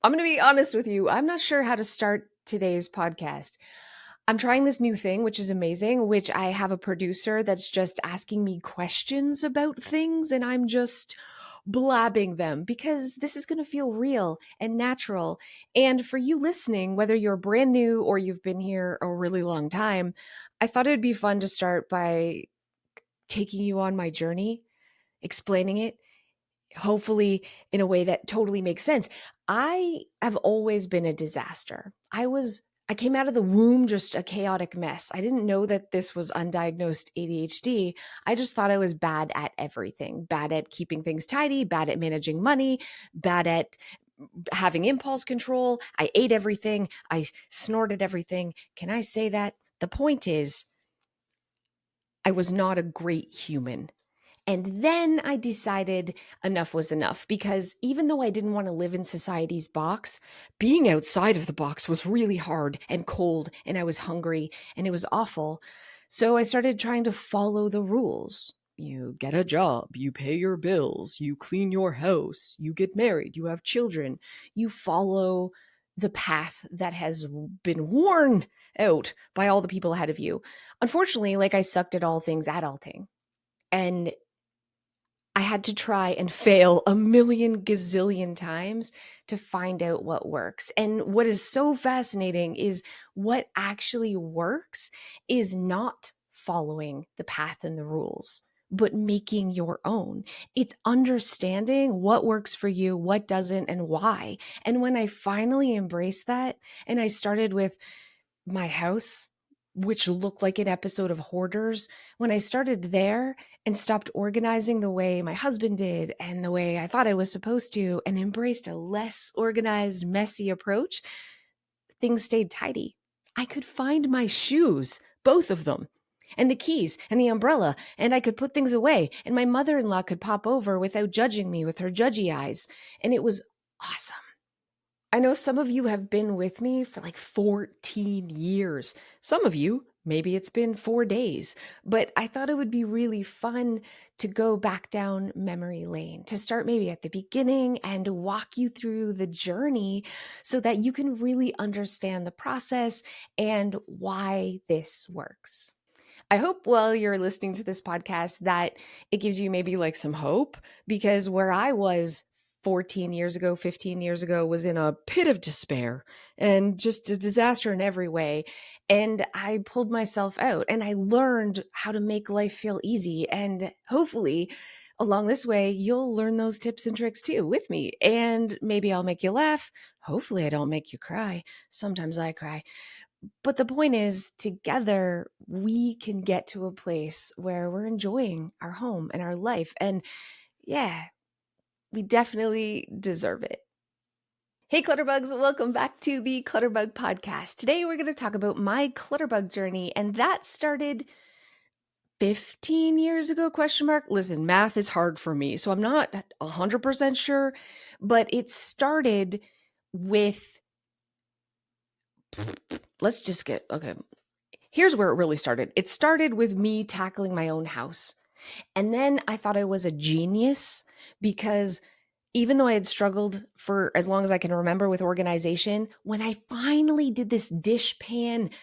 I'm going to be honest with you. I'm not sure how to start today's podcast. I'm trying this new thing, which is amazing, which I have a producer that's just asking me questions about things, and I'm just blabbing them because this is going to feel real and natural. And for you listening, whether you're brand new or you've been here a really long time, I thought it'd be fun to start by taking you on my journey, explaining it, hopefully in a way that totally makes sense. I have always been a disaster. I came out of the womb just a chaotic mess. I didn't know that this was undiagnosed ADHD. I just thought I was bad at everything. Bad at keeping things tidy, bad at managing money, bad at having impulse control. I ate everything. I snorted everything. Can I say that? The point is, I was not a great human. And then I decided enough was enough because even though I didn't want to live in society's box, being outside of the box was really hard and cold, and I was hungry and it was awful. So I started trying to follow the rules. You get a job, you pay your bills, you clean your house, you get married, you have children, you follow the path that has been worn out by all the people ahead of you. Unfortunately, like I sucked at all things adulting. And I had to try and fail a million gazillion times to find out what works. And what is so fascinating is what actually works is not following the path and the rules, but making your own. It's understanding what works for you, what doesn't, and why. And when I finally embraced that, and I started with my house, which looked like an episode of Hoarders, when I started there and stopped organizing the way my husband did and the way I thought I was supposed to, and embraced a less organized, messy approach, things stayed tidy. I could find my shoes, both of them, and the keys and the umbrella, and I could put things away, and my mother-in-law could pop over without judging me with her judgy eyes, and it was awesome. I know some of you have been with me for like 14 years. Some of you, maybe it's been 4 days, but I thought it would be really fun to go back down memory lane, to start maybe at the beginning and walk you through the journey so that you can really understand the process and why this works. I hope while you're listening to this podcast that it gives you maybe like some hope, because where I was 14 years ago, 15 years ago was in a pit of despair and just a disaster in every way. And I pulled myself out and I learned how to make life feel easy. And hopefully, along this way, you'll learn those tips and tricks too with me. And maybe I'll make you laugh. Hopefully, I don't make you cry. Sometimes I cry. But the point is, together, we can get to a place where we're enjoying our home and our life. And yeah, we definitely deserve it. Hey, Clutterbugs, welcome back to the Clutterbug podcast. Today, we're going to talk about my Clutterbug journey, and that started 15 years ago, question mark. Listen, math is hard for me, so I'm not 100% sure, but it started with, let's just get, okay. Here's where it really started. It started with me tackling my own house. And then I thought I was a genius because even though I had struggled for as long as I can remember with organization, when I finally did this dishpan,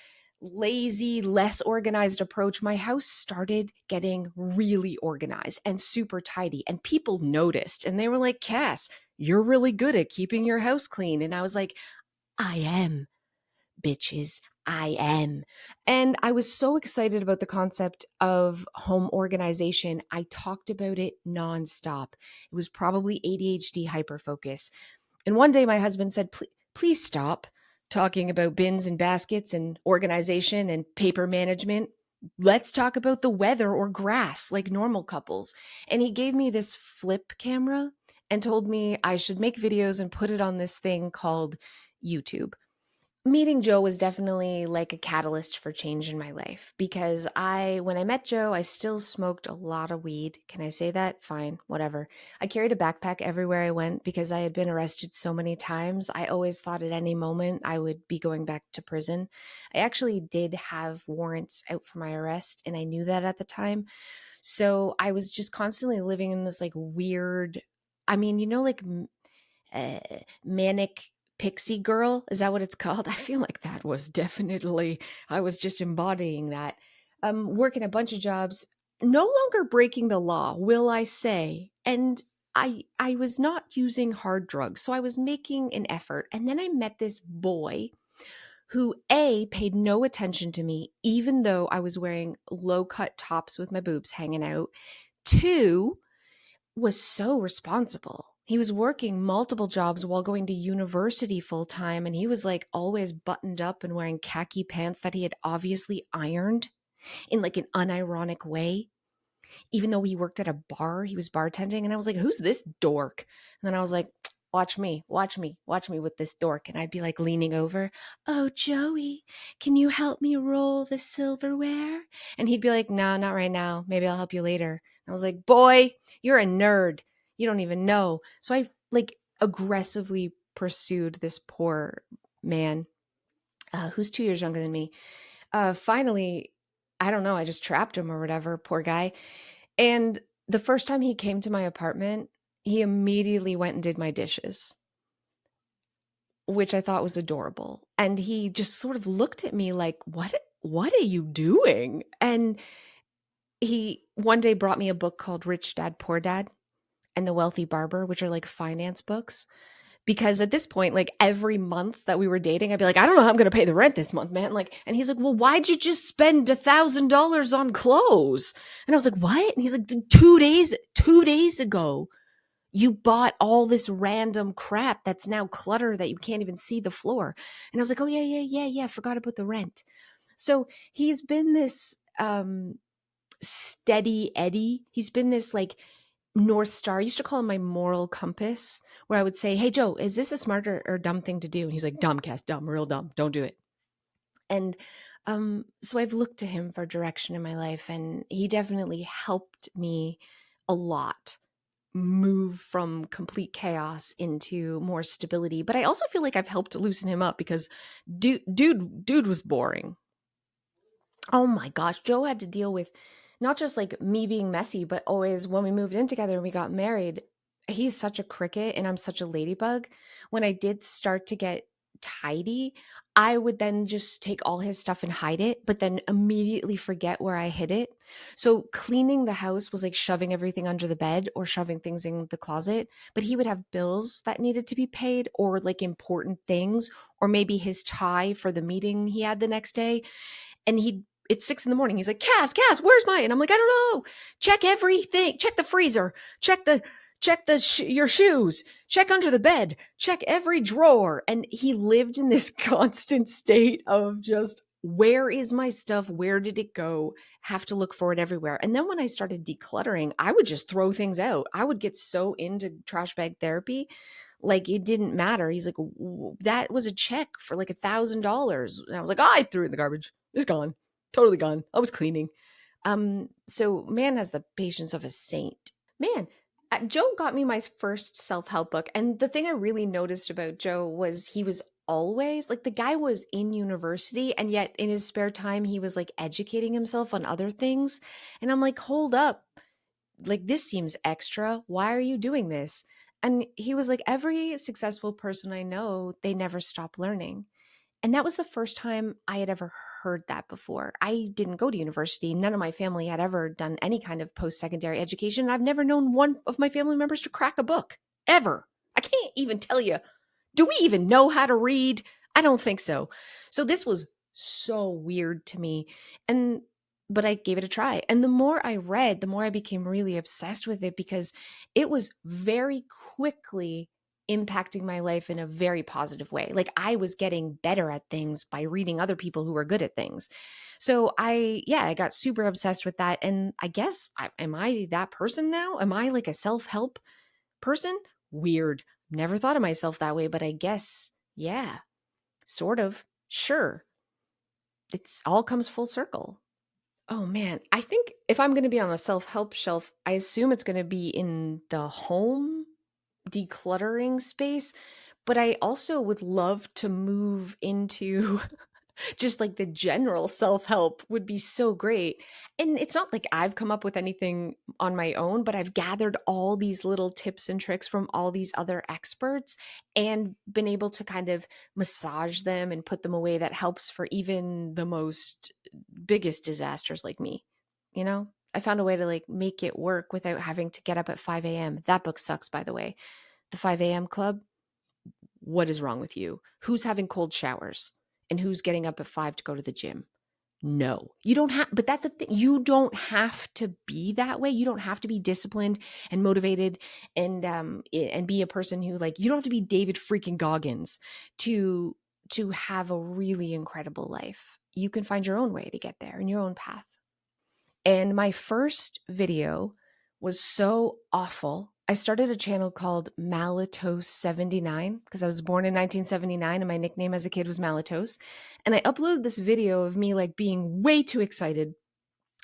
lazy, less organized approach, my house started getting really organized and super tidy. And people noticed and they were like, Cass, you're really good at keeping your house clean. And I was like, I am, bitches. I am. And I was so excited about the concept of home organization. I talked about it nonstop. It was probably ADHD hyperfocus. And one day my husband said, please stop talking about bins and baskets and organization and paper management. Let's talk about the weather or grass like normal couples. And he gave me this flip camera and told me I should make videos and put it on this thing called YouTube. Meeting Joe was definitely like a catalyst for change in my life because when I met Joe, I still smoked a lot of weed. Can I say that? Fine, whatever. I carried a backpack everywhere I went because I had been arrested so many times. I always thought at any moment I would be going back to prison. I actually did have warrants out for my arrest, and I knew that at the time. So I was just constantly living in this like weird, I mean, like manic pixie girl. Is that what it's called? I feel like that was definitely, I was just embodying that. Working a bunch of jobs, no longer breaking the law, will I say. And I was not using hard drugs, so I was making an effort. And then I met this boy who A, paid no attention to me, even though I was wearing low cut tops with my boobs hanging out. Two, was so responsible. He was working multiple jobs while going to university full time, and he was like always buttoned up and wearing khaki pants that he had obviously ironed in like an unironic way. Even though he worked at a bar, he was bartending, and I was like, who's this dork? And then I was like, watch me, watch me, watch me with this dork. And I'd be like leaning over, oh, Joey, can you help me roll the silverware? And he'd be like, no, not right now. Maybe I'll help you later. And I was like, boy, you're a nerd. You don't even know. So I like aggressively pursued this poor man who's 2 years younger than me. Finally, I don't know, I just trapped him or whatever, poor guy. And the first time he came to my apartment, he immediately went and did my dishes, which I thought was adorable. And he just sort of looked at me like, what are you doing? And he one day brought me a book called Rich Dad Poor Dad and The Wealthy Barber, which are like finance books. Because at this point, like every month that we were dating, I'd be like, I don't know how I'm going to pay the rent this month, man. Like, and he's like, well, why'd you just spend $1,000 on clothes? And I was like, what? And he's like, 2 days ago, you bought all this random crap that's now clutter that you can't even see the floor. And I was like, oh yeah. Forgot about the rent. So he's been this steady Eddie. He's been this like North Star. I used to call him my moral compass, where I would say, hey, Joe, is this a smart or dumb thing to do? And he's like, dumb, Cass, dumb, real dumb. Don't do it. And so I've looked to him for direction in my life, and he definitely helped me a lot move from complete chaos into more stability. But I also feel like I've helped loosen him up because dude was boring. Oh my gosh, Joe had to deal with not just like me being messy, but always when we moved in together and we got married, he's such a cricket and I'm such a ladybug. When I did start to get tidy, I would then just take all his stuff and hide it, but then immediately forget where I hid it. So cleaning the house was like shoving everything under the bed or shoving things in the closet, but he would have bills that needed to be paid or like important things, or maybe his tie for the meeting he had the next day. And it's 6 in the morning. He's like, Cass, where's mine? And I'm like, I don't know. Check everything. Check the freezer. Your shoes. Check under the bed. Check every drawer. And he lived in this constant state of just, where is my stuff? Where did it go? Have to look for it everywhere. And then when I started decluttering, I would just throw things out. I would get so into trash bag therapy, like it didn't matter. He's like, that was a check for like $1,000. And I was like, oh, I threw it in the garbage. It's gone. Totally gone. I was cleaning. So man has the patience of a saint. Man, Joe got me my first self-help book. And the thing I really noticed about Joe was he was always like, the guy was in university and yet in his spare time he was like educating himself on other things. And I'm like, hold up. Like, this seems extra. Why are you doing this? And he was like, every successful person I know, they never stop learning. And that was the first time I had ever heard that before. I didn't go to university. None of my family had ever done any kind of post-secondary education. I've never known one of my family members to crack a book, ever. I can't even tell you. Do we even know how to read? I don't think so. So this was so weird to me. But I gave it a try. And the more I read, the more I became really obsessed with it because it was very quickly impacting my life in a very positive way. Like I was getting better at things by reading other people who were good at things. So I got super obsessed with that. And I guess, am I that person now? Am I like a self-help person? Weird. Never thought of myself that way, but I guess, yeah, sort of. Sure. It's all comes full circle. Oh man, I think if I'm going to be on a self-help shelf, I assume it's going to be in the home decluttering space, but I also would love to move into Just like the general self-help would be so great. And it's not like I've come up with anything on my own, but I've gathered all these little tips and tricks from all these other experts and been able to kind of massage them and put them away that helps for even the most biggest disasters like me. You know, I found a way to like make it work without having to get up at 5 a.m. That book sucks, by the way. The 5 a.m. Club, what is wrong with you? Who's having cold showers and who's getting up at 5 to go to the gym? No, you don't have, but that's the thing. You don't have to be that way. You don't have to be disciplined and motivated and be a person who like, you don't have to be David freaking Goggins to have a really incredible life. You can find your own way to get there and your own path. And my first video was so awful. I started a channel called Malatos79 because I was born in 1979 and my nickname as a kid was Malatos. And I uploaded this video of me like being way too excited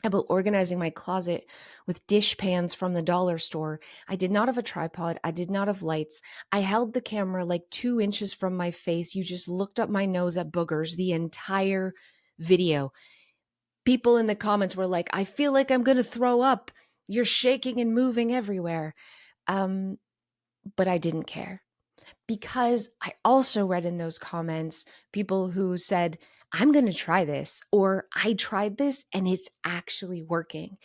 about organizing my closet with dish pans from the dollar store. I did not have a tripod. I did not have lights. I held the camera like 2 inches from my face. You just looked up my nose at boogers the entire video. People in the comments were like, I feel like I'm going to throw up. You're shaking and moving everywhere. Um, but I didn't care because I also read in those comments people who said, I'm going to try this, or I tried this and it's actually working.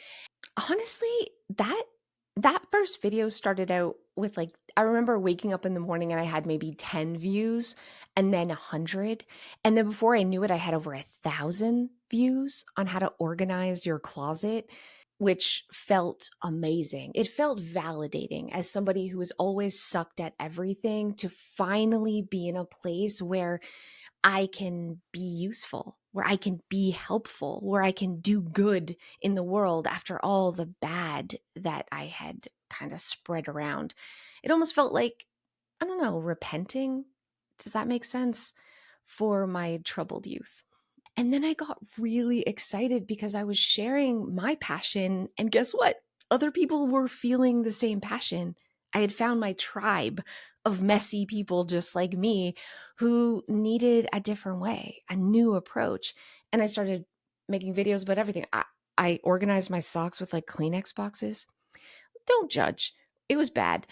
Honestly, that first video started out with like, I remember waking up in the morning and I had maybe 10 views and then 100. And then before I knew it, I had over 1,000 views on how to organize your closet, which felt amazing. It felt validating as somebody who has always sucked at everything to finally be in a place where I can be useful, where I can be helpful, where I can do good in the world after all the bad that I had kind of spread around. It almost felt like, I don't know, repenting. Does that make sense? For my troubled youth. And then I got really excited because I was sharing my passion. And guess what? Other people were feeling the same passion. I had found my tribe of messy people just like me who needed a different way, a new approach. And I started making videos about everything. I organized my socks with like Kleenex boxes. Don't judge. It was bad,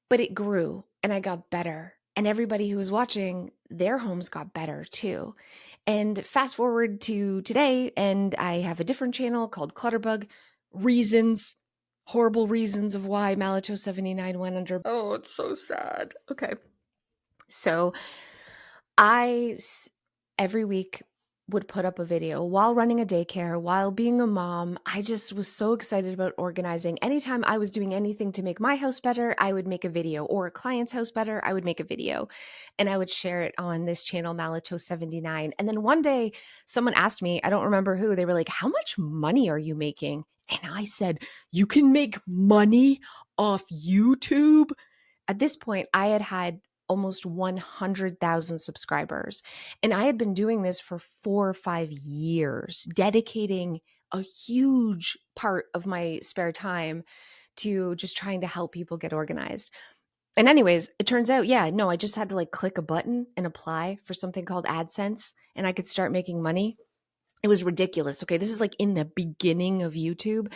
but it grew and I got better. And everybody who was watching, their homes got better too. And fast forward to today, and I have a different channel called Clutterbug. Reasons, horrible reasons of why Malato 79 went under. Oh, it's so sad. Okay. So I every week would put up a video while running a daycare, while being a mom. I just was so excited about organizing. Anytime I was doing anything to make my house better, I would make a video, or a client's house better, I would make a video. And I would share it on this channel, Malato79. And then one day someone asked me, I don't remember who, they were like, how much money are you making? And I said, you can make money off YouTube? At this point, I had almost 100,000 subscribers. And I had been doing this for 4 or 5 years, dedicating a huge part of my spare time to just trying to help people get organized. And anyways, it turns out, yeah, no, I just had to like click a button and apply for something called AdSense and I could start making money. It was ridiculous. Okay, this is like in the beginning of YouTube.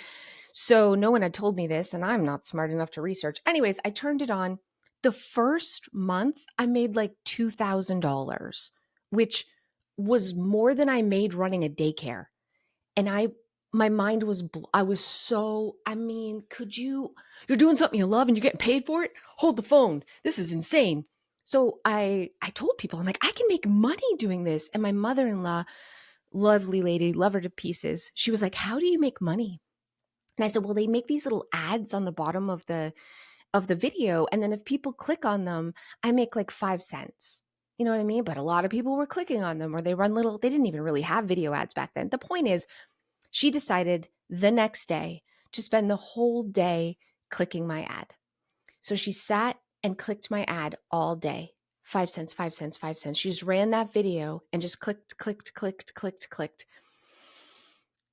So no one had told me this, and I'm not smart enough to research. Anyways, I turned it on. The first month, I made like $2,000, which was more than I made running a daycare. And my mind was, I was so, I mean, you're doing something you love and you're getting paid for it? Hold the phone. This is insane. So I told people, I'm like, I can make money doing this. And my mother-in-law, lovely lady, love her to pieces. She was like, how do you make money? And I said, well, they make these little ads on the bottom of the video. And then if people click on them, I make like 5 cents. You know what I mean? But a lot of people were clicking on them, or they run little, they didn't even really have video ads back then. The point is, she decided the next day to spend the whole day clicking my ad. So she sat and clicked my ad all day. 5 cents, 5 cents, 5 cents. She just ran that video and just clicked, clicked, clicked, clicked, clicked.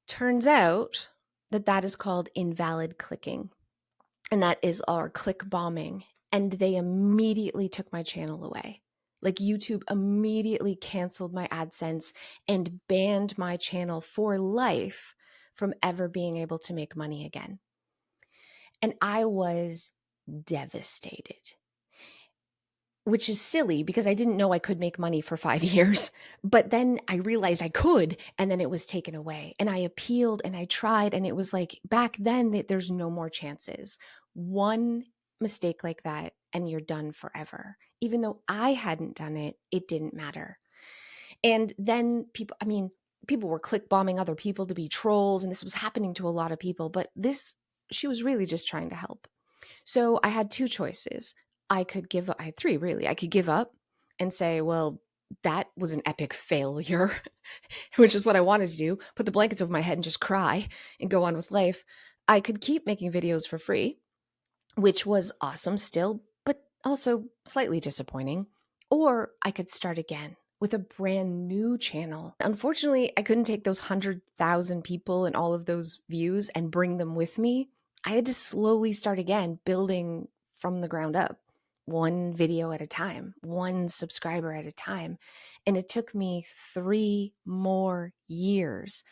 Turns out that is called invalid clicking. And that is our click bombing. And they immediately took my channel away. Like YouTube immediately canceled my AdSense and banned my channel for life from ever being able to make money again. And I was devastated, which is silly because I didn't know I could make money for 5 years. But then I realized I could, and then it was taken away. And I appealed and I tried, and it was like back then that there's no more chances. One mistake like that, and you're done forever. Even though I hadn't done it, it didn't matter. And then people were click bombing other people to be trolls, and this was happening to a lot of people. But she was really just trying to help. So I had two choices. I had three really. I could give up and say, well, that was an epic failure, which is what I wanted to do, put the blankets over my head and just cry and go on with life. I could keep making videos for free, which was awesome still, but also slightly disappointing. Or I could start again with a brand new channel. Unfortunately, I couldn't take those 100,000 people and all of those views and bring them with me. I had to slowly start again, building from the ground up, one video at a time, one subscriber at a time. And it took me 3 more years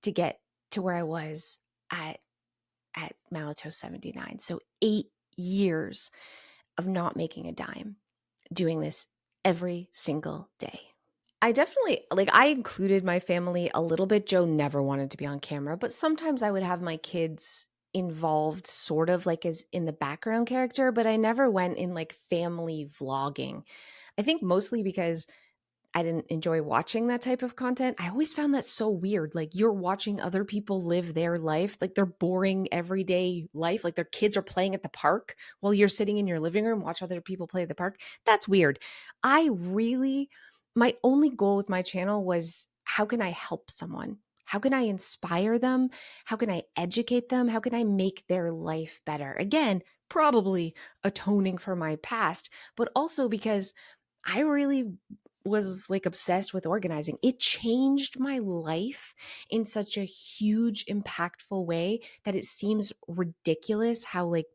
to get to where I was at Malato 79. So 8 years of not making a dime, doing this every single day. I definitely I included my family a little bit. Joe never wanted to be on camera, but sometimes I would have my kids involved sort of like as in the background character, but I never went in like family vlogging. I think mostly because I didn't enjoy watching that type of content. I always found that so weird. Like you're watching other people live their life, like their boring everyday life, like their kids are playing at the park while you're sitting in your living room, watch other people play at the park. That's weird. My only goal with my channel was how can I help someone? How can I inspire them? How can I educate them? How can I make their life better? Again, probably atoning for my past, but also because I really was like obsessed with organizing. It changed my life in such a huge, impactful way that it seems ridiculous how like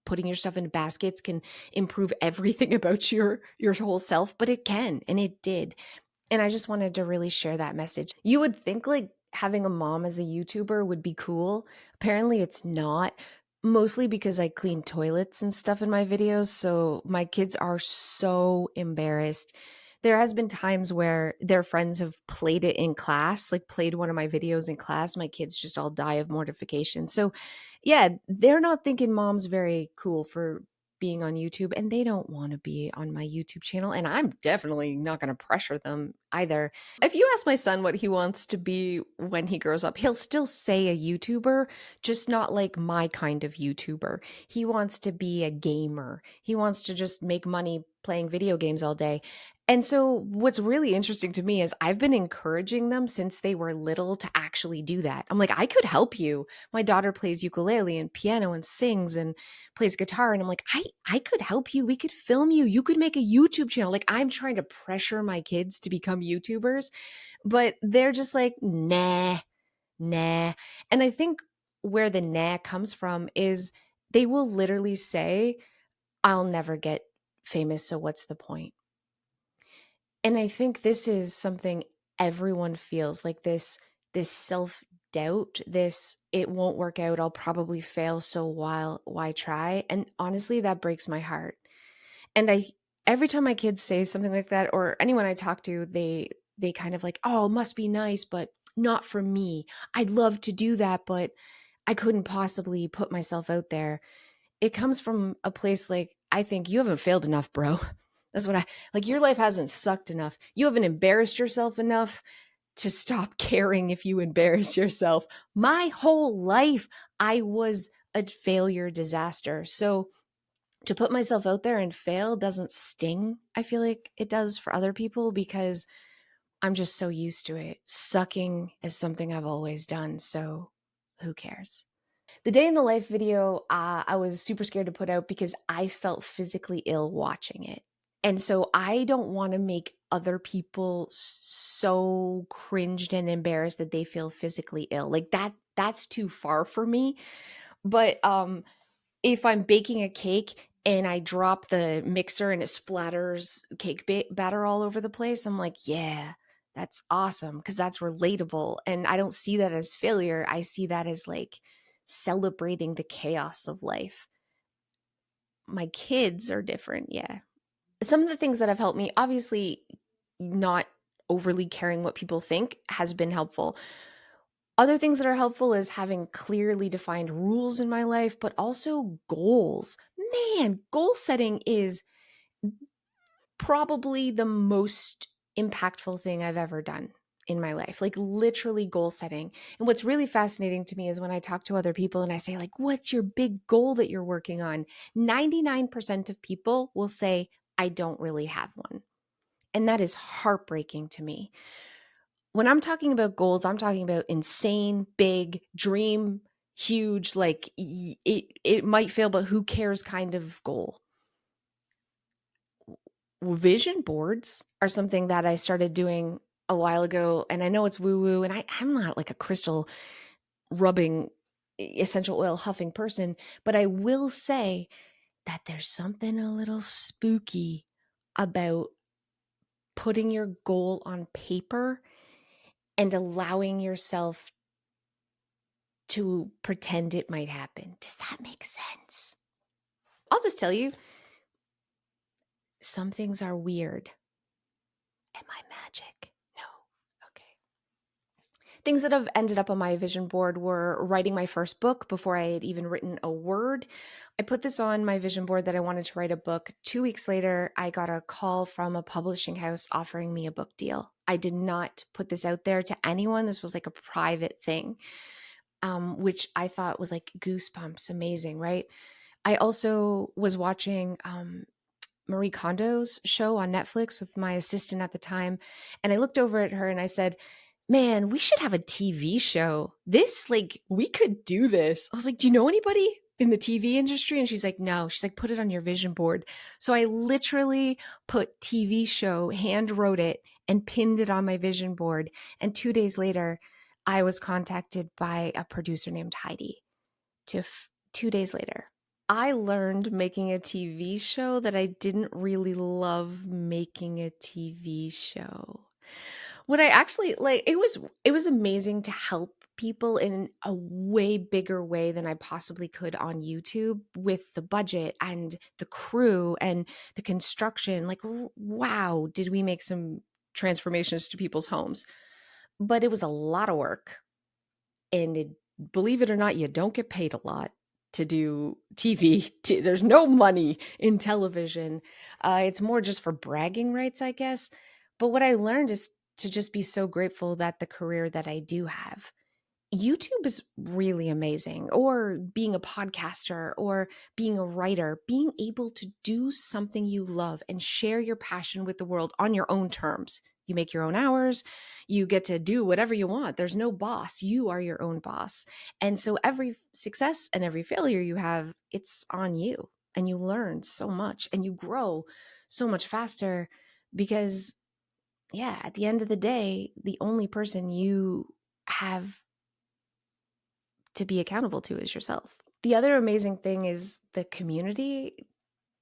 putting your stuff in baskets can improve everything about your whole self, but it can, and it did. And I just wanted to really share that message. You would think like having a mom as a YouTuber would be cool. Apparently it's not, mostly because I clean toilets and stuff in my videos. So my kids are so embarrassed. There has been times where their friends have played it in class, like played one of my videos in class. My kids just all die of mortification. So yeah, they're not thinking mom's very cool for being on YouTube, and they don't want to be on my YouTube channel. And I'm definitely not going to pressure them either. If you ask my son what he wants to be when he grows up, he'll still say a YouTuber, just not like my kind of YouTuber. He wants to be a gamer. He wants to just make money playing video games all day. And so, what's really interesting to me is I've been encouraging them since they were little to actually do that. I'm like, I could help you. My daughter plays ukulele and piano and sings and plays guitar. And I'm like, I could help you. We could film you. You could make a YouTube channel. Like, I'm trying to pressure my kids to become YouTubers, but they're just like, nah, nah. And I think where the nah comes from is they will literally say, I'll never get famous. So what's the point? And I think this is something everyone feels like this self-doubt, this it won't work out, I'll probably fail, so why try? And honestly, that breaks my heart. And I every time my kids say something like that, or anyone I talk to, they kind of like, "Oh, it must be nice, but not for me. I'd love to do that, but I couldn't possibly put myself out there." It comes from a place like, I think you haven't failed enough, bro. That's what I like. Your life hasn't sucked enough. You haven't embarrassed yourself enough to stop caring if you embarrass yourself. My whole life, I was a failure disaster. So to put myself out there and fail doesn't sting. I feel like it does for other people because I'm just so used to it. Sucking is something I've always done. So who cares? The day in the life video, I was super scared to put out because I felt physically ill watching it. And so I don't want to make other people so cringed and embarrassed that they feel physically ill. Like that's too far for me. But if I'm baking a cake and I drop the mixer and it splatters cake batter all over the place, I'm like, yeah, that's awesome because that's relatable. And I don't see that as failure. I see that as like celebrating the chaos of life. My kids are different. Yeah. Some of the things that have helped me, obviously, not overly caring what people think has been helpful. Other things that are helpful is having clearly defined rules in my life, but also goals. Man, goal setting is probably the most impactful thing I've ever done in my life, like literally goal setting. And what's really fascinating to me is when I talk to other people and I say, like, what's your big goal that you're working on? 99% of people will say, I don't really have one. And that is heartbreaking to me. When I'm talking about goals, I'm talking about insane, big, dream, huge, like it might fail, but who cares kind of goal. Vision boards are something that I started doing a while ago. And I know it's woo woo, and I'm not like a crystal rubbing, essential oil huffing person, but I will say that there's something a little spooky about putting your goal on paper and allowing yourself to pretend it might happen. Does that make sense? I'll just tell you, some things are weird. Am I magic? No. Okay. Things that have ended up on my vision board were writing my first book before I had even written a word. I put this on my vision board that I wanted to write a book. 2 weeks later, I got a call from a publishing house offering me a book deal. I did not put this out there to anyone. This was like a private thing, which I thought was like goosebumps, amazing, right? I also was watching Marie Kondo's show on Netflix with my assistant at the time. And I looked over at her and I said, man, we should have a TV show. This, like, we could do this. I was like, do you know anybody in the TV industry? And she's like, no. She's like, put it on your vision board. So I literally put TV show, hand wrote it, and pinned it on my vision board. And 2 days later, I was contacted by a producer named Heidi. 2 days later, I learned making a TV show that I didn't really love making a TV show. What I actually like, it was amazing to help people in a way bigger way than I possibly could on YouTube with the budget and the crew and the construction. Like, wow, did we make some transformations to people's homes? But it was a lot of work, and believe it or not, you don't get paid a lot to do TV. There's no money in television. It's more just for bragging rights, I guess. But what I learned is to just be so grateful that the career that I do have. YouTube is really amazing, or being a podcaster, or being a writer, being able to do something you love and share your passion with the world on your own terms. You make your own hours, you get to do whatever you want. There's no boss. You are your own boss. And so every success and every failure you have, it's on you. And you learn so much and you grow so much faster because, yeah, at the end of the day, the only person you have to be accountable to is yourself. The other amazing thing is the community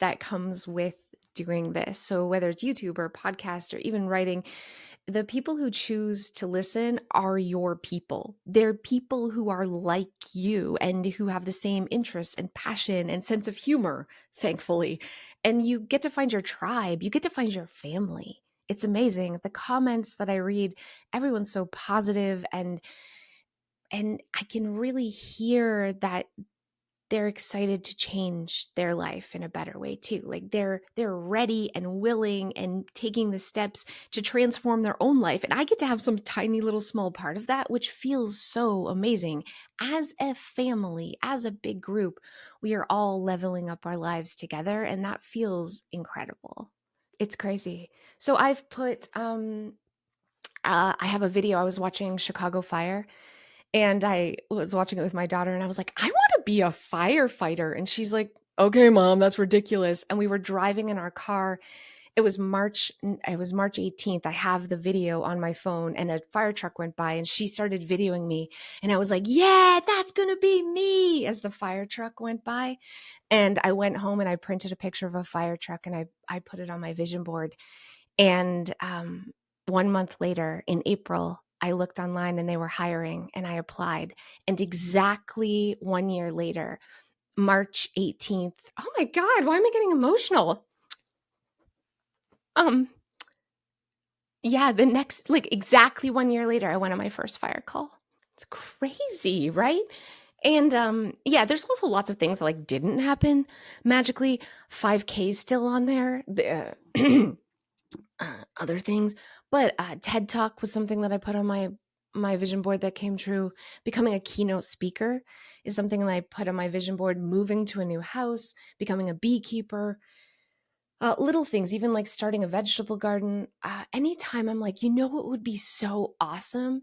that comes with doing this. So whether it's YouTube or podcast or even writing, the people who choose to listen are your people. They're people who are like you and who have the same interests and passion and sense of humor, thankfully. And you get to find your tribe, you get to find your family. It's amazing. The comments that I read, everyone's so positive, and I can really hear that they're excited to change their life in a better way too. Like they're ready and willing and taking the steps to transform their own life. And I get to have some tiny little small part of that, which feels so amazing. As a family, as a big group, we are all leveling up our lives together, and that feels incredible. It's crazy. So I've put I have a video. I was watching Chicago Fire, and I was watching it with my daughter, and I was like, I want to be a firefighter. And she's like, okay, mom, that's ridiculous. And we were driving in our car, It was March 18th. I have the video on my phone, and a fire truck went by and she started videoing me, and I was like, yeah, that's going to be me, as the fire truck went by. And I went home and I printed a picture of a fire truck, and I put it on my vision board. And 1 month later, in April, I looked online and they were hiring, and I applied. And exactly 1 year later, March 18th. Oh my God, why am I getting emotional? Um, yeah, the next, like exactly 1 year later, I went on my first fire call. It's crazy, right? And yeah, there's also lots of things that like didn't happen magically. 5K is still on there. Other things, but TED Talk was something that I put on my vision board that came true. Becoming a keynote speaker is something that I put on my vision board. Moving to a new house, becoming a beekeeper, little things, even like starting a vegetable garden. Anytime I'm like, what would be so awesome?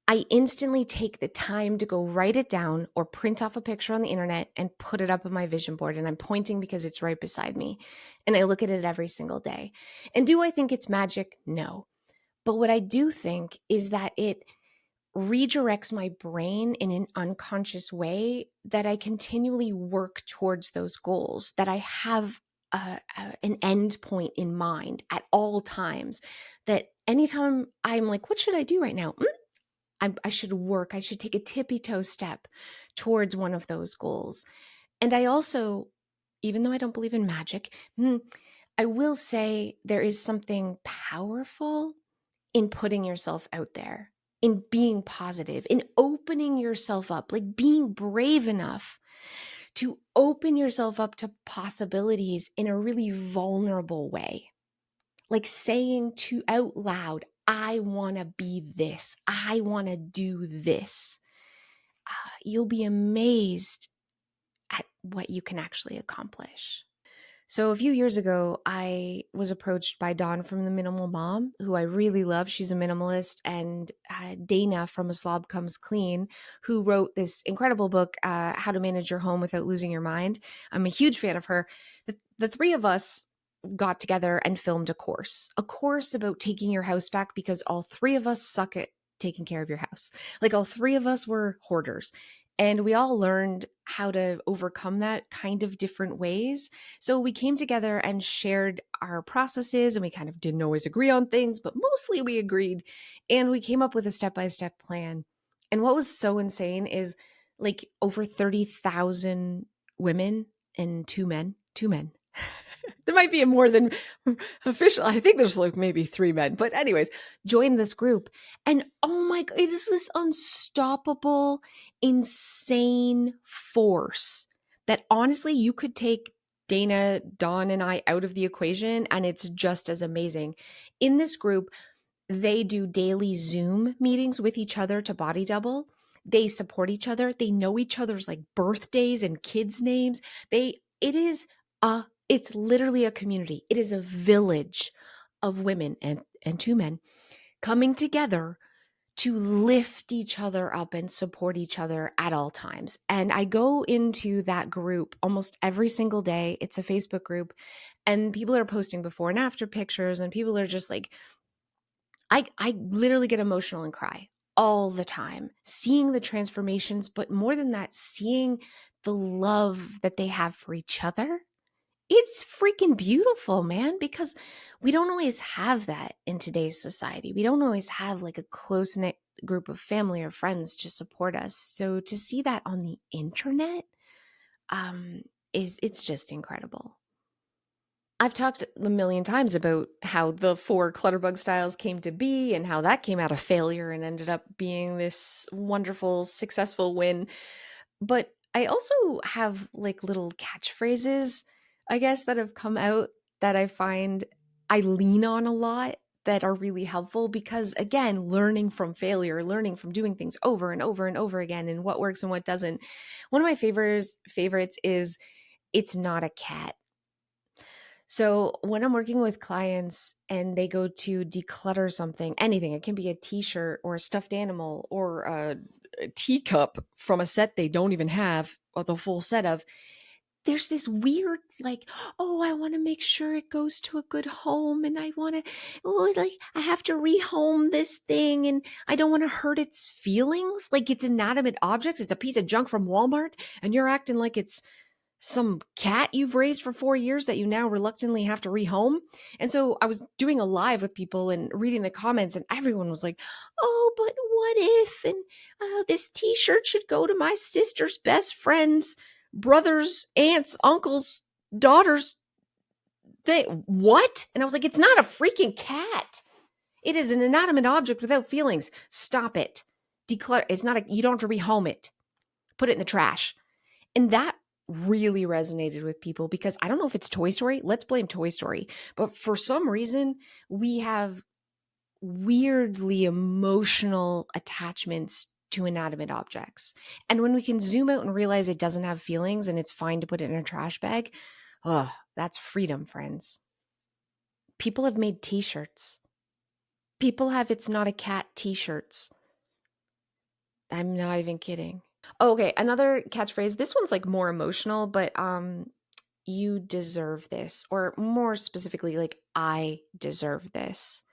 I instantly take the time to go write it down or print off a picture on the internet and put it up on my vision board. And I'm pointing because it's right beside me. And I look at it every single day. And do I think it's magic? No. But what I do think is that it redirects my brain in an unconscious way, that I continually work towards those goals, that I have an end point in mind at all times, that anytime I'm like, what should I do right now? I should work. I should take a tippy toe step towards one of those goals. And I also, even though I don't believe in magic, I will say there is something powerful in putting yourself out there, in being positive, in opening yourself up, like being brave enough to open yourself up to possibilities in a really vulnerable way. Like saying to out loud, I want to be this. I want to do this. You'll be amazed at what you can actually accomplish. So a few years ago, I was approached by Dawn from The Minimal Mom, who I really love. She's a minimalist, and Dana from A Slob Comes Clean, who wrote this incredible book, How to Manage Your Home Without Losing Your Mind. I'm a huge fan of her. The three of us got together and filmed a course about taking your house back, because all three of us suck at taking care of your house. Like all three of us were hoarders. And we all learned how to overcome that kind of different ways. So we came together and shared our processes, and we kind of didn't always agree on things, but mostly we agreed. And we came up with a step-by-step plan. And what was so insane is like over 30,000 women and two men. There might be more than official. I think there's like maybe 3 men, but anyways, join this group. And oh my God, it is this unstoppable, insane force that honestly you could take Dana, Dawn, and I out of the equation, and it's just as amazing. In this group, they do daily Zoom meetings with each other to body double. They support each other. They know each other's like birthdays and kids' names. It's literally a community. It is a village of women and 2 men coming together to lift each other up and support each other at all times. And I go into that group almost every single day. It's a Facebook group, and people are posting before and after pictures, and people are just like, I literally get emotional and cry all the time, seeing the transformations, but more than that, seeing the love that they have for each other. It's freaking beautiful, man, because we don't always have that in today's society. We don't always have like a close-knit group of family or friends to support us. So to see that on the internet, it's just incredible. I've talked a million times about how the 4 Clutterbug styles came to be and how that came out of failure and ended up being this wonderful, successful win. But I also have like little catchphrases, I guess, that have come out that I find I lean on a lot, that are really helpful, because again, learning from failure, learning from doing things over and over and over again, and what works and what doesn't. One of my favorites is, it's not a cat. So when I'm working with clients and they go to declutter something, anything, it can be a t-shirt or a stuffed animal or a teacup from a set they don't even have, or the full set of, there's this weird, like, oh, I want to make sure it goes to a good home, and I want to, oh, like, I have to rehome this thing, and I don't want to hurt its feelings. Like, it's inanimate objects. It's a piece of junk from Walmart, and you're acting like it's some cat you've raised for 4 years that you now reluctantly have to rehome. And so I was doing a live with people and reading the comments, and everyone was like, oh, but what if? And this t-shirt should go to my sister's best friend's brothers, aunts, uncles, daughters. What? And I was like, it's not a freaking cat. It is an inanimate object without feelings. Stop it. Declutter. It's not you don't have to rehome it. Put it in the trash. And that really resonated with people because I don't know if it's Toy Story. Let's blame Toy Story. But for some reason, we have weirdly emotional attachments to inanimate objects. And when we can zoom out and realize it doesn't have feelings and it's fine to put it in a trash bag, oh, that's freedom, friends. People have made t-shirts. People have it's not a cat t-shirts. I'm not even kidding. Oh, okay, another catchphrase. This one's like more emotional, but you deserve this, or more specifically, like, I deserve this.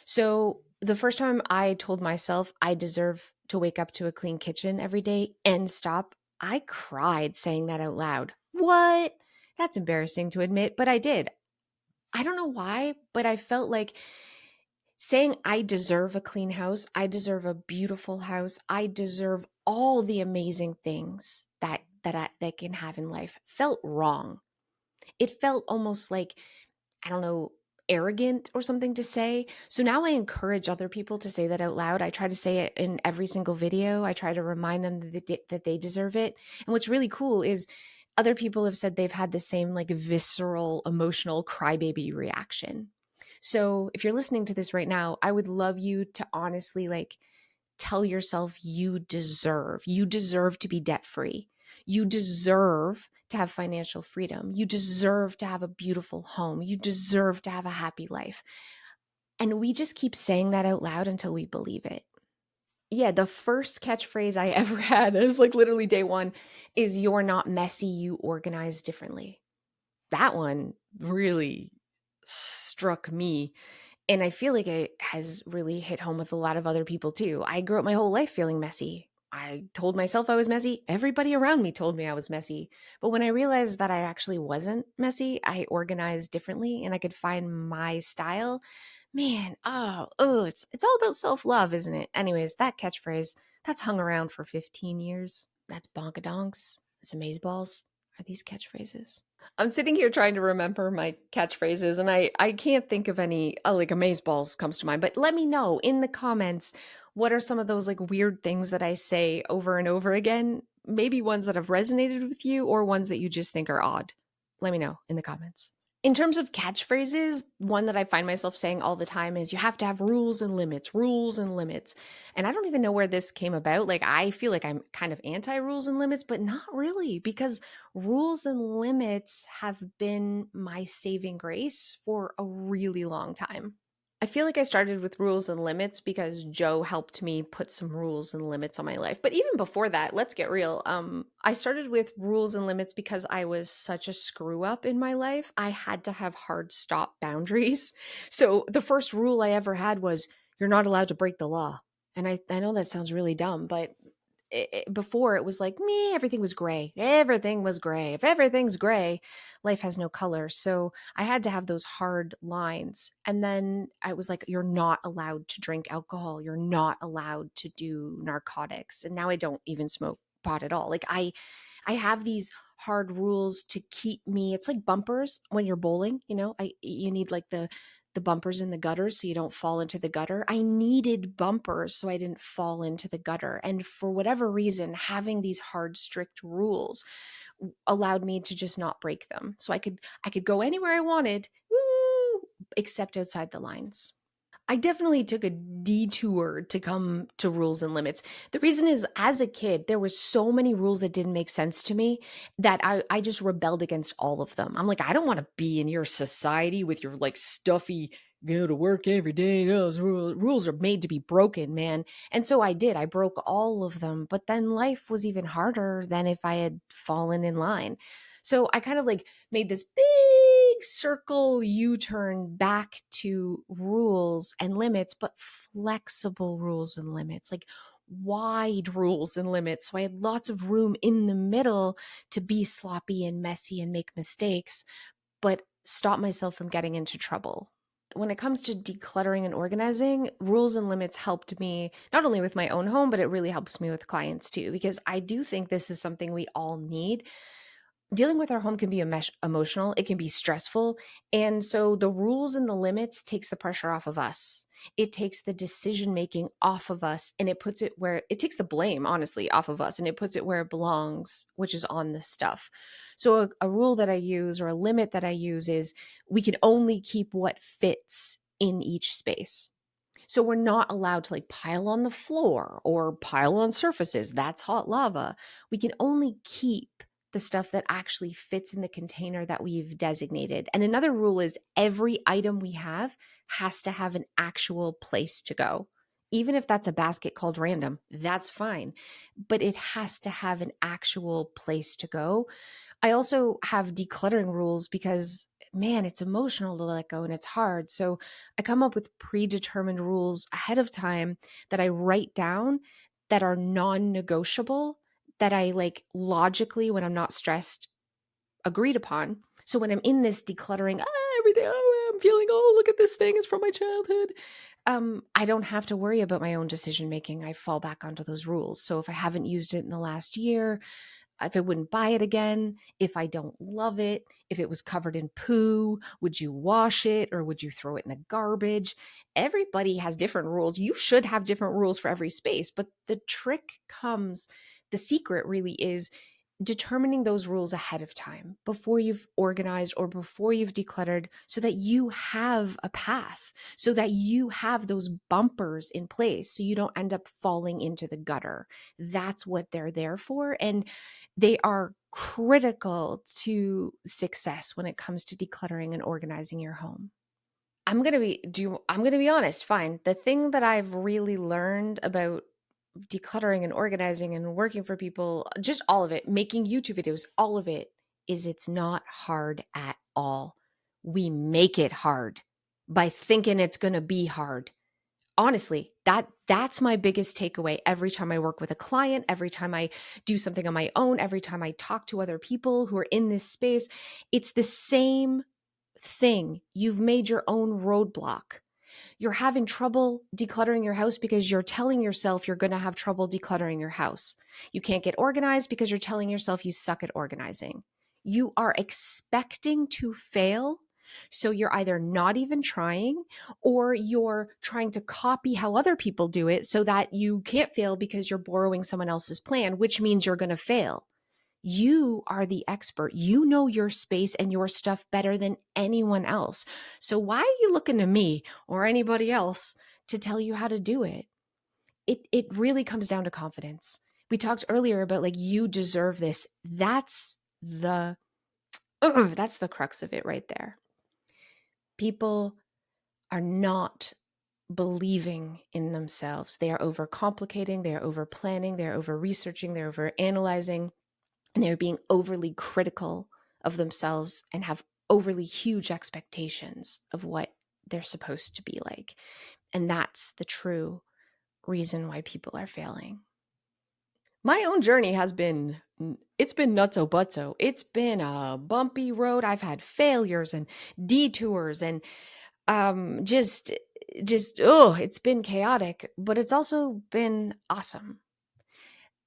So the first time I told myself I deserve to wake up to a clean kitchen every day and stop, I cried saying that out loud. What? That's embarrassing to admit, but I did. I don't know why, but I felt like saying I deserve a clean house, I deserve a beautiful house, I deserve all the amazing things that can have in life felt wrong. It felt almost like, I don't know, arrogant or something to say. So now I encourage other people to say that out loud. I try to say it in every single video. I try to remind them that they deserve it. And what's really cool is other people have said they've had the same like visceral, emotional crybaby reaction. So if you're listening to this right now, I would love you to honestly like tell yourself you deserve to be debt free. You deserve to have financial freedom. You deserve to have a beautiful home. You deserve to have a happy life. And we just keep saying that out loud until we believe it. Yeah, the first catchphrase I ever had, it was like literally day one, is you're not messy, you organize differently. That one really struck me. And I feel like it has really hit home with a lot of other people too. I grew up my whole life feeling messy. I told myself I was messy. Everybody around me told me I was messy. But when I realized that I actually wasn't messy, I organized differently and I could find my style. Man, it's all about self-love, isn't it? Anyways, that catchphrase, that's hung around for 15 years. That's bonkadonks. That's amazeballs. Are these catchphrases? I'm sitting here trying to remember my catchphrases, and I can't think of any. Like amazeballs comes to mind, but let me know in the comments what are some of those like weird things that I say over and over again. Maybe ones that have resonated with you, or ones that you just think are odd. Let me know in the comments. In terms of catchphrases, one that I find myself saying all the time is you have to have rules and limits, rules and limits. And I don't even know where this came about. Like, I feel like I'm kind of anti rules and limits, but not really, because rules and limits have been my saving grace for a really long time. I feel like I started with rules and limits because Joe helped me put some rules and limits on my life. But even before that, let's get real. I started with rules and limits because I was such a screw up in my life. I had to have hard stop boundaries. So the first rule I ever had was you're not allowed to break the law. And I know that sounds really dumb, but before it was like me, everything was gray. Everything was gray. If everything's gray, life has no color. So I had to have those hard lines. And then I was like, you're not allowed to drink alcohol. You're not allowed to do narcotics. And now I don't even smoke pot at all. Like I have these hard rules to keep me. It's like bumpers when you're bowling, you need like the bumpers in the gutter so you don't fall into the gutter. I needed bumpers so I didn't fall into the gutter. And for whatever reason, having these hard, strict rules allowed me to just not break them. So I could go anywhere I wanted, woo, except outside the lines. I definitely took a detour to come to rules and limits. The reason is, as a kid, there was so many rules that didn't make sense to me that I just rebelled against all of them. I'm like, I don't want to be in your society with your like stuffy, go to work every day. Those rules are made to be broken, man. And so I did. I broke all of them. But then life was even harder than if I had fallen in line. So I kind of like made this big circle U-turn back to rules and limits, but flexible rules and limits, like wide rules and limits. So I had lots of room in the middle to be sloppy and messy and make mistakes, but stop myself from getting into trouble. When it comes to decluttering and organizing, rules and limits helped me not only with my own home, but it really helps me with clients too, because I do think this is something we all need. Dealing with our home can be emotional, it can be stressful, and so the rules and the limits takes the pressure off of us. It takes the decision making off of us, and it puts it where it takes the blame, honestly, off of us, and it puts it where it belongs, which is on the stuff. So a rule that I use or a limit that I use is we can only keep what fits in each space. So we're not allowed to like pile on the floor or pile on surfaces. That's hot lava. We can only keep the stuff that actually fits in the container that we've designated. And another rule is every item we have has to have an actual place to go. Even if that's a basket called random, that's fine. But it has to have an actual place to go. I also have decluttering rules because, man, it's emotional to let go and it's hard. So I come up with predetermined rules ahead of time that I write down that are non negotiable, that I like logically, when I'm not stressed, agreed upon. So when I'm in this decluttering, everything, I'm feeling, look at this thing, it's from my childhood. I don't have to worry about my own decision making. I fall back onto those rules. So if I haven't used it in the last year, if I wouldn't buy it again, if I don't love it, if it was covered in poo, would you wash it or would you throw it in the garbage? Everybody has different rules. You should have different rules for every space, but the secret really is determining those rules ahead of time before you've organized or before you've decluttered so that you have a path, so that you have those bumpers in place so you don't end up falling into the gutter. That's what they're there for. And they are critical to success when it comes to decluttering and organizing your home. I'm going to be honest, fine. The thing that I've really learned about decluttering and organizing and working for people, just all of it, making YouTube videos, all of it, is it's not hard at all. We make it hard by thinking it's going to be hard. Honestly, that's my biggest takeaway every time I work with a client, every time I do something on my own, every time I talk to other people who are in this space. It's the same thing. You've made your own roadblock. You're having trouble decluttering your house because you're telling yourself you're going to have trouble decluttering your house. You can't get organized because you're telling yourself you suck at organizing. You are expecting to fail. So you're either not even trying or you're trying to copy how other people do it so that you can't fail because you're borrowing someone else's plan, which means you're going to fail. You are the expert. You know your space and your stuff better than anyone else. So why are you looking to me or anybody else to tell you how to do it? It really comes down to confidence. We talked earlier about like you deserve this. That's the crux of it right there. People are not believing in themselves. They are overcomplicating, they are over planning, they're over researching, they're over analyzing, and they're being overly critical of themselves and have overly huge expectations of what they're supposed to be like. And that's the true reason why people are failing. My own journey it's been nutso butso. It's been a bumpy road. I've had failures and detours and just it's been chaotic, but it's also been awesome.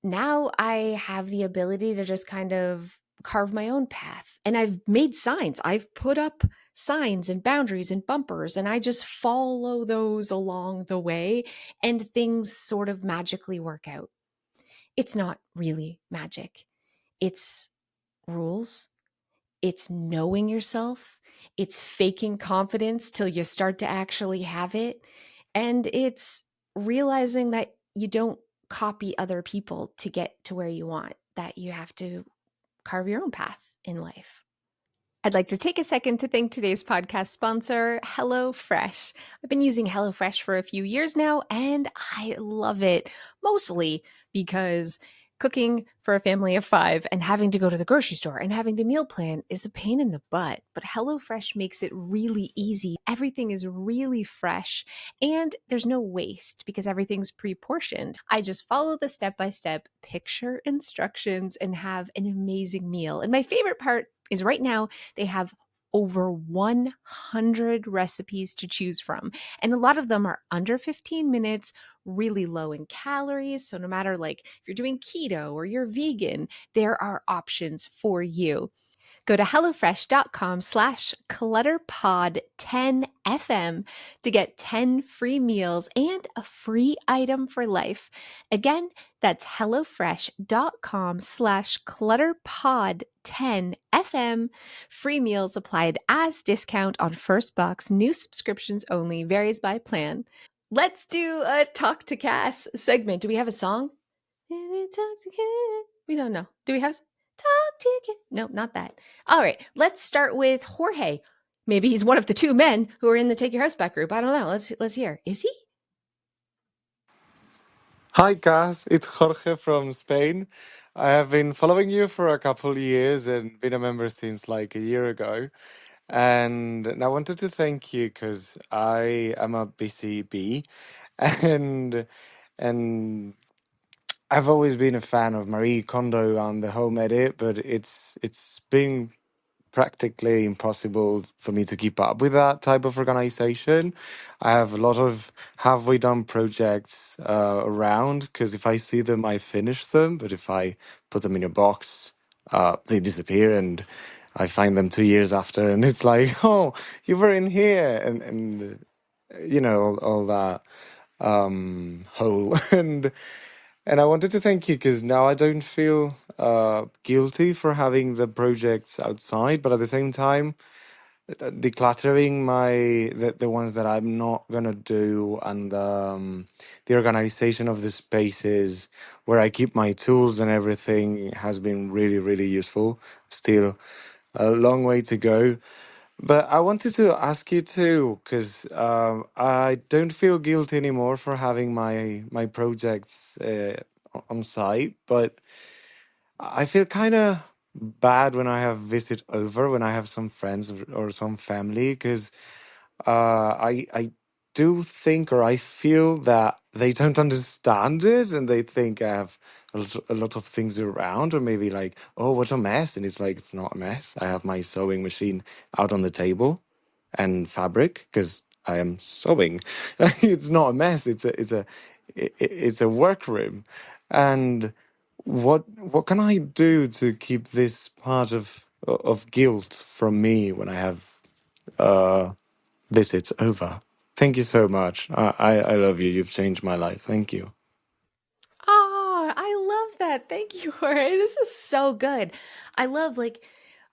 Now I have the ability to just kind of carve my own path. And I've made signs. I've put up signs and boundaries and bumpers, and I just follow those along the way, and things sort of magically work out. It's not really magic, it's rules, it's knowing yourself, it's faking confidence till you start to actually have it, and it's realizing that you don't copy other people to get to where you want, that you have to carve your own path in life. I'd like to take a second to thank today's podcast sponsor, HelloFresh. I've been using HelloFresh for a few years now, and I love it, mostly because Cooking for a family of five and having to go to the grocery store and having to meal plan is a pain in the butt, but HelloFresh makes it really easy. Everything is really fresh and there's no waste because everything's pre portioned. I just follow the step by step picture instructions and have an amazing meal. And my favorite part is right now they have over 100 recipes to choose from. And a lot of them are under 15 minutes, really low in calories. So no matter like if you're doing keto or you're vegan, there are options for you. Go to HelloFresh.com/clutterpod10FM to get 10 free meals and a free item for life. Again, that's HelloFresh.com/clutterpod10FM. Free meals applied as discount on first box, new subscriptions only, varies by plan. Let's do a Talk to Cass segment. Do we have a song? Talk to Cass. We don't know. Do we have Talk to Cass? No, not that. All right, let's start with Jorge. Maybe he's one of the two men who are in the Take Your House Back group. I don't know. Let's hear. Is he? Hi, Cass. It's Jorge from Spain. I have been following you for a couple of years and been a member since like a year ago. And I wanted to thank you because I am a busy bee, and and I've always been a fan of Marie Kondo and the home edit, but it's been practically impossible for me to keep up with that type of organization. I have a lot of halfway done projects around because if I see them, I finish them. But if I put them in a box, they disappear and I find them 2 years after, and it's like, oh, you were in here, and all that whole and I wanted to thank you because now I don't feel guilty for having the projects outside, but at the same time, decluttering the ones that I'm not gonna do, and the organization of the spaces where I keep my tools and everything has been really, really useful. Still a long way to go. But I wanted to ask you too, because I don't feel guilty anymore for having my projects on site, but I feel kind of bad when I have visit over, when I have some friends or some family, because I do think, or I feel that they don't understand it, and they think I have a lot of things around, or maybe like, oh, what a mess, and it's like it's not a mess. I have my sewing machine out on the table, and fabric because I am sewing. It's not a mess. It's a workroom, and what can I do to keep this part of guilt from me when I have uh visits over? Thank you so much. I love you. You've changed my life. Thank you. Oh, I love that. Thank you, Jorge. This is so good. I love like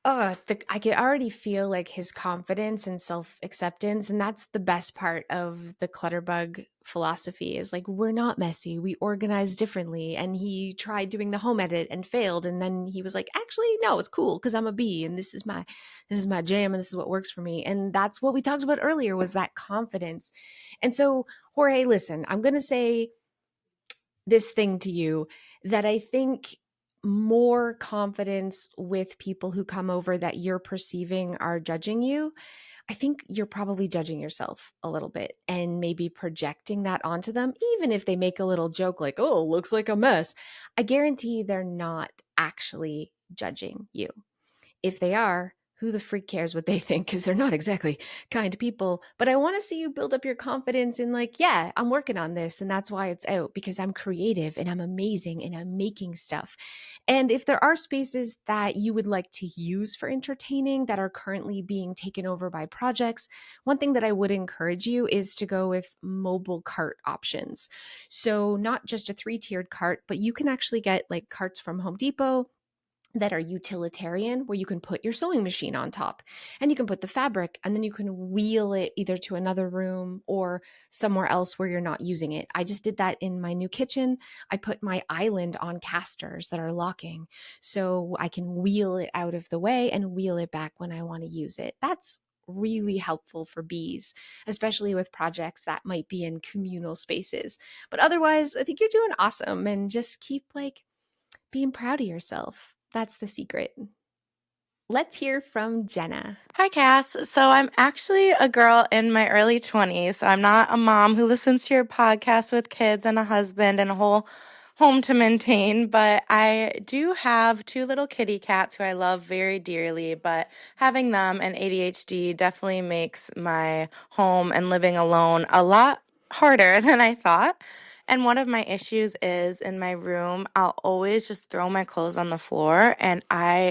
I can already feel like his confidence and self-acceptance, and that's the best part of the Clutterbug philosophy is like we're not messy. We organize differently. And he tried doing the home edit and failed, and then he was like, "Actually, no, it's cool because I'm a bee and this is my jam and this is what works for me." And that's what we talked about earlier was that confidence. And so, Jorge, listen, I'm going to say this thing to you that I think more confidence with people who come over that you're perceiving are judging you. I think you're probably judging yourself a little bit and maybe projecting that onto them, even if they make a little joke like, oh, looks like a mess. I guarantee they're not actually judging you. If they are, who the freak cares what they think? Because they're not exactly kind people. But I want to see you build up your confidence in, like, yeah, I'm working on this. And that's why it's out because I'm creative and I'm amazing and I'm making stuff. And if there are spaces that you would like to use for entertaining that are currently being taken over by projects, one thing that I would encourage you is to go with mobile cart options. So, not just a 3-tiered cart, but you can actually get like carts from Home Depot that are utilitarian where you can put your sewing machine on top and you can put the fabric and then you can wheel it either to another room or somewhere else where you're not using it. I just did that in my new kitchen. I put my island on casters that are locking so I can wheel it out of the way and wheel it back when I want to use it. That's really helpful for bees, especially with projects that might be in communal spaces. But otherwise, I think you're doing awesome and just keep like Being proud of yourself. That's the secret. Let's hear from Jenna. Hi, Cass. So I'm actually a girl in my early 20s. So I'm not a mom who listens to your podcast with kids and a husband and a whole home to maintain, but I do have two little kitty cats who I love very dearly, but having them and ADHD definitely makes my home and living alone a lot harder than I thought. And one of my issues is in my room, I'll always just throw my clothes on the floor, and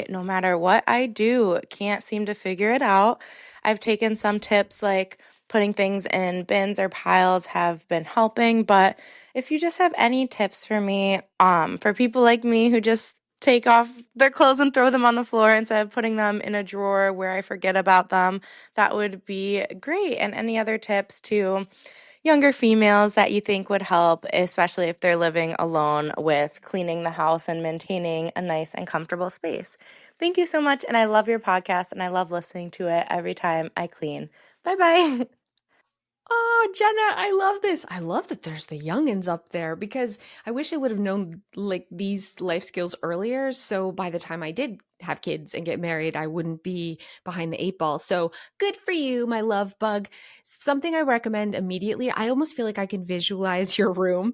no matter what I do, can't seem to figure it out. I've taken some tips like putting things in bins or piles have been helping, but if you just have any tips for me, for people like me who just take off their clothes and throw them on the floor instead of putting them in a drawer where I forget about them, that would be great. And any other tips to younger females that you think would help, especially if they're living alone with cleaning the house and maintaining a nice and comfortable space. Thank you so much. And I love your podcast and I love listening to it every time I clean. Bye bye. Oh, Jenna, I love this. I love that there's the youngins up there because I wish I would have known like these life skills earlier. So by the time I did have kids and get married, I wouldn't be behind the eight ball. So good for you, my love bug. Something I recommend immediately. I almost feel like I can visualize your room.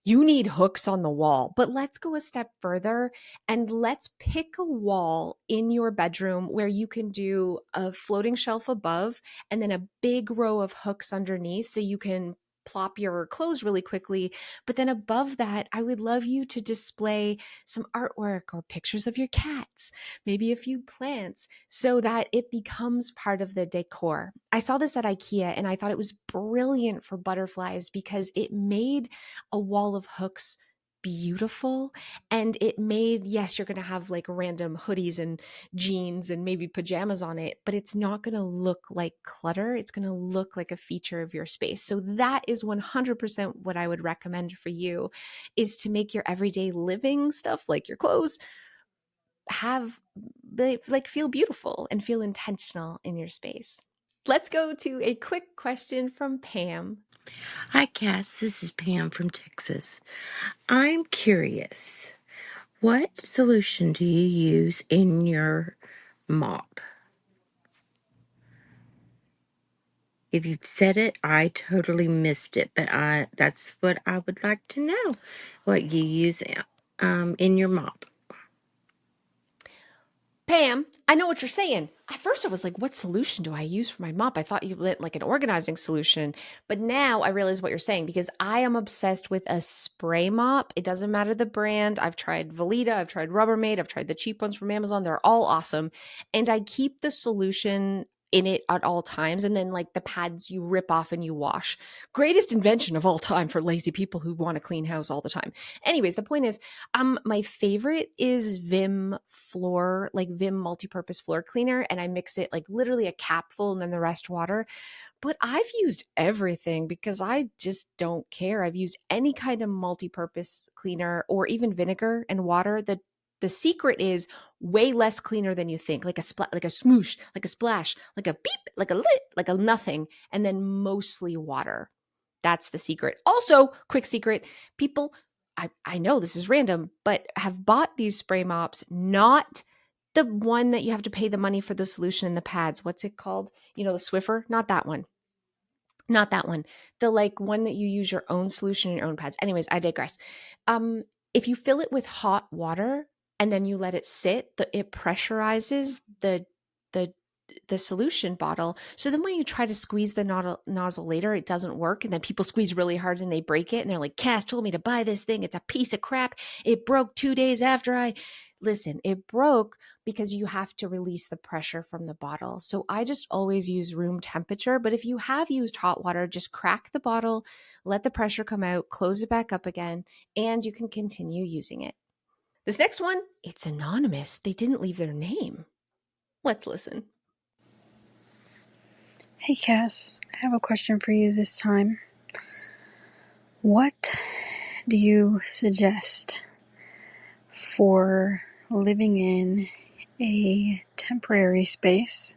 You need hooks on the wall, but let's go a step further and let's pick a wall in your bedroom where you can do a floating shelf above and then a big row of hooks underneath so you can plop your clothes really quickly. But then above that, I would love you to display some artwork or pictures of your cats, maybe a few plants, so that it becomes part of the decor. I saw this at IKEA and I thought it was brilliant for butterflies because it made a wall of hooks beautiful and it made, yes, you're going to have like random hoodies and jeans and maybe pajamas on it, but it's not going to look like clutter. It's going to look like a feature of your space. So that is 100% what I would recommend for you is to make your everyday living stuff like your clothes have like feel beautiful and feel intentional in your space. Let's go to a quick question from Pam. Hi, Cass. This is Pam from Texas. I'm curious, what solution do you use in your mop? If you've said it, I totally missed it, but that's what I would like to know. What you use in your mop. Pam, I know what you're saying. At first, I was like, what solution do I use for my mop? I thought you meant like an organizing solution. But now I realize what you're saying because I am obsessed with a spray mop. It doesn't matter the brand. I've tried Veleda, I've tried Rubbermaid, I've tried the cheap ones from Amazon. They're all awesome. And I keep the solution in it at all times. And then, like the pads, you rip off and you wash. Greatest invention of all time for lazy people who want to clean house all the time. Anyways, the point is, my favorite is Vim floor, like Vim multi-purpose floor cleaner, and I mix it like literally a capful and then the rest water. But I've used everything because I just don't care. I've used any kind of multi-purpose cleaner or even vinegar and water. The secret is way less cleaner than you think, like a like a smoosh, like a splash, like a beep, like a lit, like a nothing, and then mostly water. That's the secret. Also, quick secret, people, I know this is random, but have bought these spray mops, not the one that you have to pay the money for the solution in the pads. What's it called? You know, the Swiffer? Not that one. Not that one. The like one that you use your own solution in your own pads. Anyways, I digress. If you fill it with hot water and then you let it sit, it pressurizes the the solution bottle. So then when you try to squeeze the nozzle later, it doesn't work. And then people squeeze really hard and they break it. And they're like, Cass told me to buy this thing. It's a piece of crap. It broke 2 days after I listen. It broke because you have to release the pressure from the bottle. So I just always use room temperature. But if you have used hot water, just crack the bottle, let the pressure come out, close it back up again, and you can continue using it. This next one, it's anonymous. They didn't leave their name. Let's listen. Hey Cass, I have a question for you this time. What do you suggest for living in a temporary space,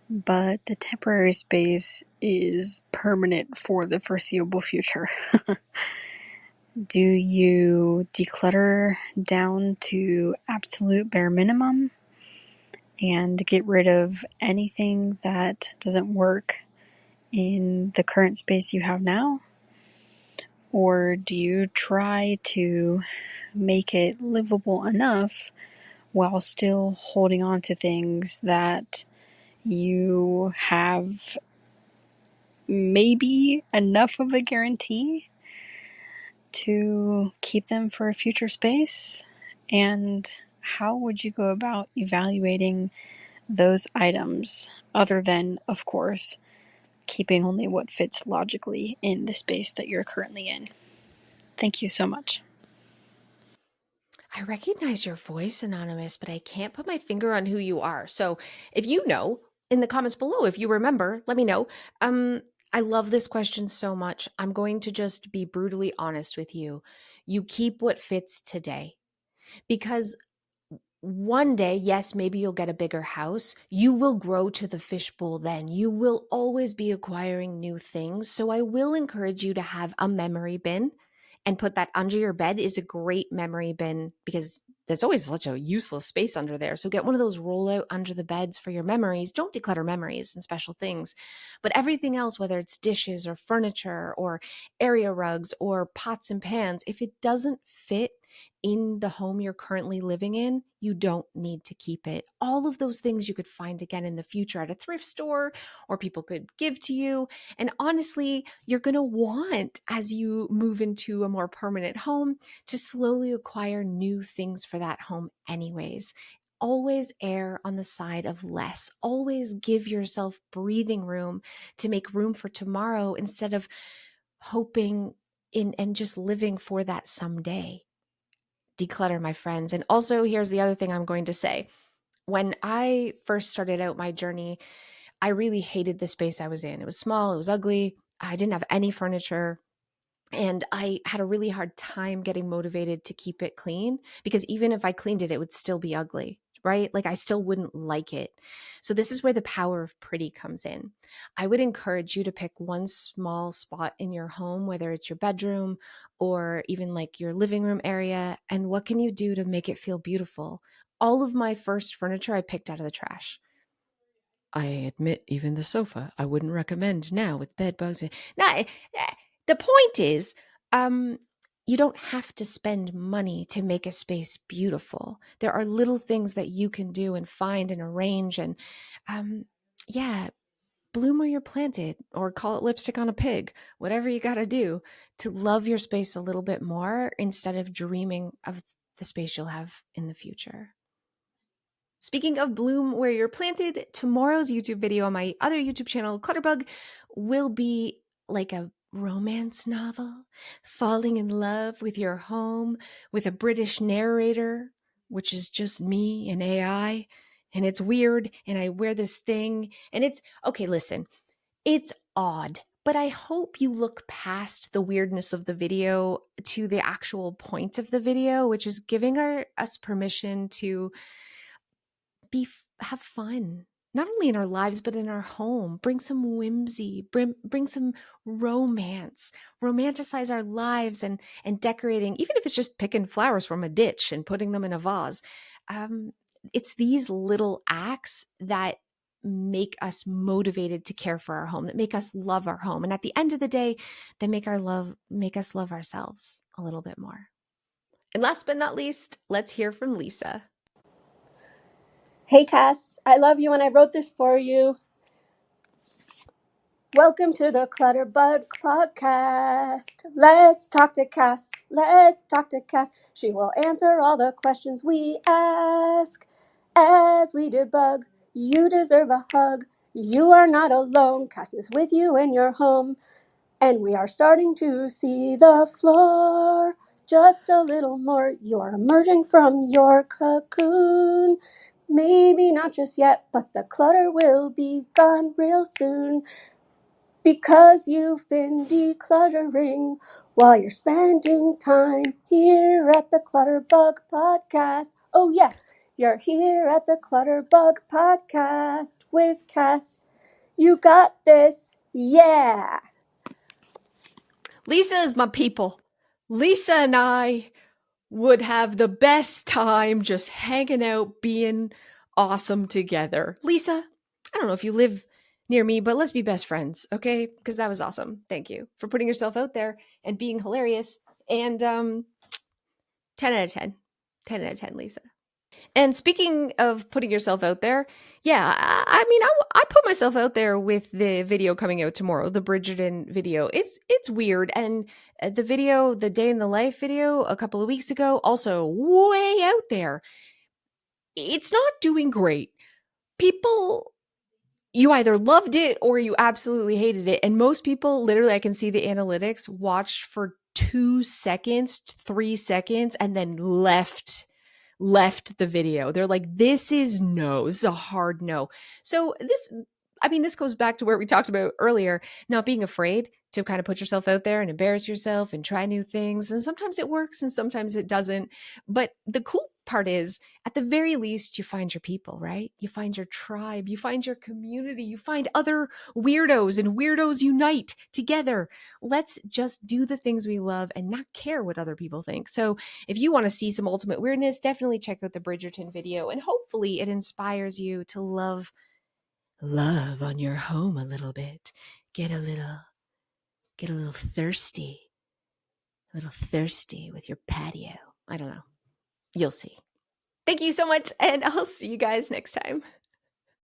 but the temporary space is permanent for the foreseeable future? Do you declutter down to absolute bare minimum and get rid of anything that doesn't work in the current space you have now? Or do you try to make it livable enough while still holding on to things that you have maybe enough of a guarantee to keep them for a future space? And how would you go about evaluating those items other than, of course, keeping only what fits logically in the space that you're currently in? Thank you so much. I recognize your voice, Anonymous, but I can't put my finger on who you are. So if you know, in the comments below, if you remember, let me know. Um, I love this question so much. I'm going to just be brutally honest with you. You keep what fits today because one day, yes, maybe you'll get a bigger house. You will grow to the fishbowl then. You will always be acquiring new things. So I will encourage you to have a memory bin and put that under your bed is a great memory bin because there's always such a useless space under there. So get one of those roll out under the beds for your memories. Don't declutter memories and special things. But everything else, whether it's dishes or furniture or area rugs or pots and pans, if it doesn't fit in the home you're currently living in, you don't need to keep it. All of those things you could find again in the future at a thrift store or people could give to you. And honestly, you're going to want, as you move into a more permanent home, to slowly acquire new things for that home, anyways. Always err on the side of less. Always give yourself breathing room to make room for tomorrow instead of hoping in and just living for that someday. Declutter, my friends. And also, here's the other thing I'm going to say. When I first started out my journey, I really hated the space I was in. It was small, it was ugly, I didn't have any furniture. And I had a really hard time getting motivated to keep it clean because even if I cleaned it, it would still be ugly, right? Like I still wouldn't like it. So, this is where the power of pretty comes in. I would encourage you to pick one small spot in your home, whether it's your bedroom or even like your living room area. And what can you do to make it feel beautiful? All of my first furniture I picked out of the trash. I admit, even the sofa, I wouldn't recommend now with bed bugs. Now, the point is, um, you don't have to spend money to make a space beautiful. There are little things that you can do and find and arrange, and um, yeah, bloom where you're planted, or call it lipstick on a pig. Whatever you got to do to love your space a little bit more instead of dreaming of the space you'll have in the future. Speaking of bloom where you're planted, tomorrow's YouTube video on my other YouTube channel, Clutterbug, will be like a romance novel, falling in love with your home with a British narrator, which is just me and AI. And it's weird. And I wear this thing. And it's okay, listen, it's odd. But I hope you look past the weirdness of the video to the actual point of the video, which is giving us permission to have fun, not only in our lives but in our home. Bring some whimsy, bring some romance, romanticize our lives, and decorating, even if it's just picking flowers from a ditch and putting them in a vase. um, it's these little acts that make us motivated to care for our home, that make us love our home, and at the end of the day, that make us love ourselves a little bit more. And last but not least, let's hear from Lisa. Hey Cass, I love you and I wrote this for you. Welcome to the Clutterbug podcast. Let's talk to Cass. Let's talk to Cass. She will answer all the questions we ask. As we debug, you deserve a hug. You are not alone. Cass is with you in your home. And we are starting to see the floor just a little more. You are emerging from your cocoon. Maybe not just yet, but the clutter will be gone real soon. Because you've been decluttering while you're spending time here at the Clutterbug podcast. Oh yeah, you're here at the Clutterbug podcast with Cass. You got this, yeah. Lisa is my people. Lisa and I would have the best time just hanging out, being awesome together. Lisa, I don't know if you live near me, but let's be best friends, okay? Because that was awesome. Thank you for putting yourself out there and being hilarious. And 10 out of 10. 10 out of 10, Lisa. And speaking of putting yourself out there, yeah, I mean, I put myself out there with the video coming out tomorrow, the Bridgerton video. It's weird, and the video, the day in the life video, a couple of weeks ago, also way out there. It's not doing great. People, you either loved it or you absolutely hated it, and most people, literally, I can see the analytics, watched for 2 seconds, 3 seconds, and then left the video. They're like, this is no, this is a hard no. So this goes back to where we talked about earlier, not being afraid to kind of put yourself out there and embarrass yourself and try new things. And sometimes it works and sometimes it doesn't. But the cool part is, at the very least, you find your people, right? You find your tribe, you find your community, you find other weirdos, and weirdos unite together. Let's just do the things we love and not care what other people think. So if you want to see some ultimate weirdness, definitely check out the Bridgerton video, and hopefully it inspires you to love on your home a little bit. Get a little thirsty with your patio. I don't know. You'll see. Thank you so much, and I'll see you guys next time.